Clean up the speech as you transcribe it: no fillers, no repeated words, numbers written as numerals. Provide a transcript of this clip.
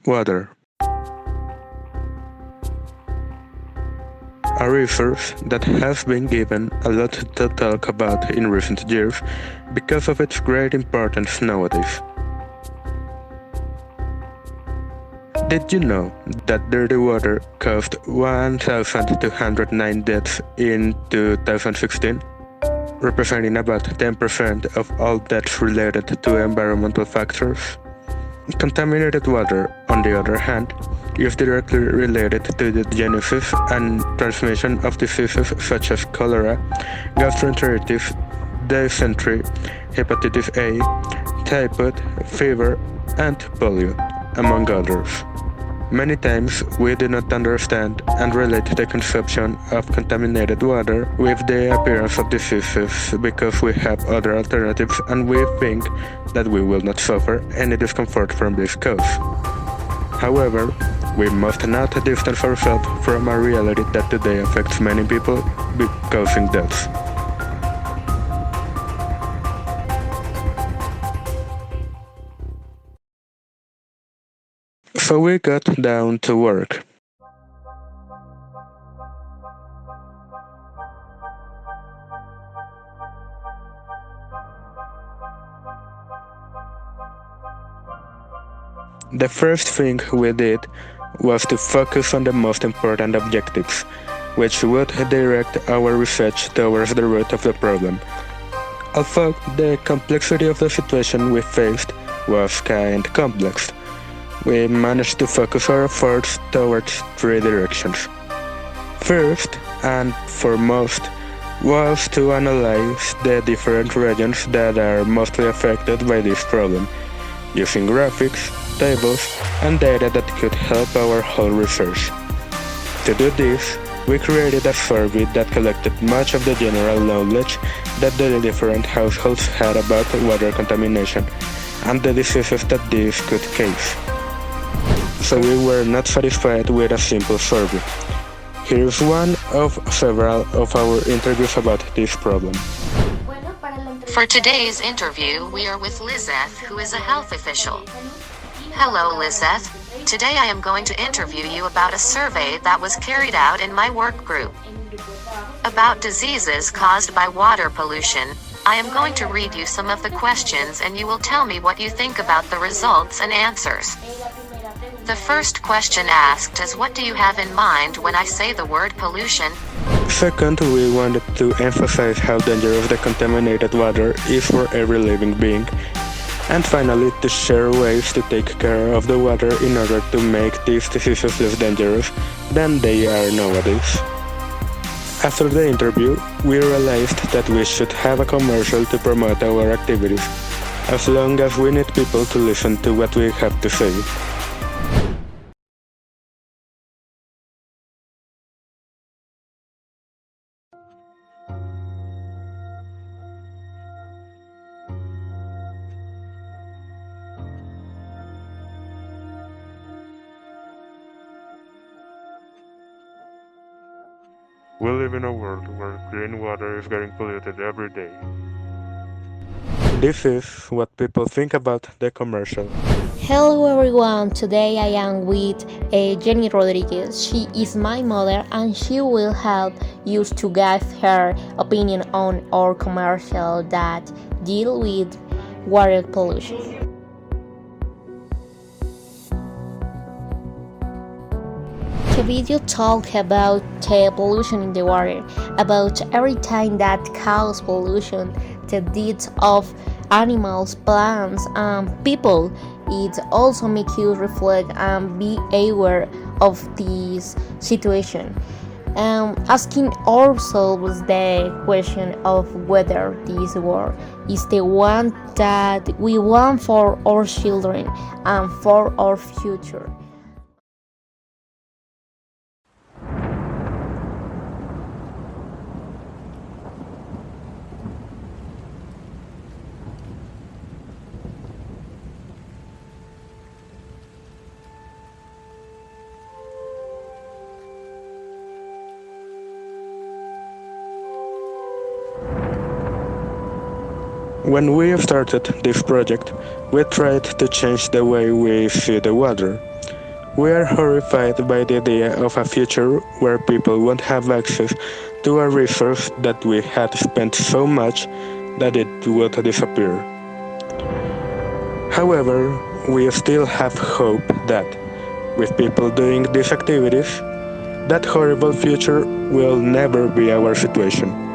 Water, a resource that has been given a lot to talk about in recent years because of its great importance nowadays. Did you know that dirty water caused 1,209 deaths in 2016, representing about 10% of all deaths related to environmental factors? Contaminated water, on the other hand, is directly related to the genesis and transmission of diseases such as cholera, gastroenteritis, dysentery, hepatitis A, typhoid, fever, and polio, among others. Many times we do not understand and relate the consumption of contaminated water with the appearance of diseases because we have other alternatives and we think that we will not suffer any discomfort from this cause. However, we must not distance ourselves from a reality that today affects many people, causing deaths. So we got down to work. The first thing we did was to focus on the most important objectives, which would direct our research towards the root of the problem. Although the complexity of the situation we faced was kind complex, we managed to focus our efforts towards three directions. First and foremost was to analyze the different regions that are mostly affected by this problem, using graphics, tables, and data that could help our whole research. To do this, we created a survey that collected much of the general knowledge that the different households had about water contamination and the diseases that this could cause. So we were not satisfied with a simple survey. Here's one of several of our interviews about this problem. For today's interview, we are with Lizeth, who is a health official. Hello, Lizeth. Today I am going to interview you about a survey that was carried out in my work group about diseases caused by water pollution. I am going to read you some of the questions and you will tell me what you think about the results and answers. The first question asked is, what do you have in mind when I say the word pollution? Second, we wanted to emphasize how dangerous the contaminated water is for every living being. And finally, to share ways to take care of the water in order to make these diseases less dangerous than they are nowadays. After the interview, we realized that we should have a commercial to promote our activities, as long as we need people to listen to what we have to say. We live in a world where clean water is getting polluted every day. This is what people think about the commercial. Hello everyone, today I am with Jenny Rodriguez. She is my mother and she will help you to give her opinion on our commercial that deal with water pollution. The video talked about the pollution in the water, about everything that causes pollution, the deaths of animals, plants, and people. It also makes you reflect and be aware of this situation. Asking ourselves the question of whether this world is the one that we want for our children and for our future. When we started this project, we tried to change the way we see the water. We are horrified by the idea of a future where people won't have access to a resource that we had spent so much that it would disappear. However, we still have hope that, with people doing these activities, that horrible future will never be our situation.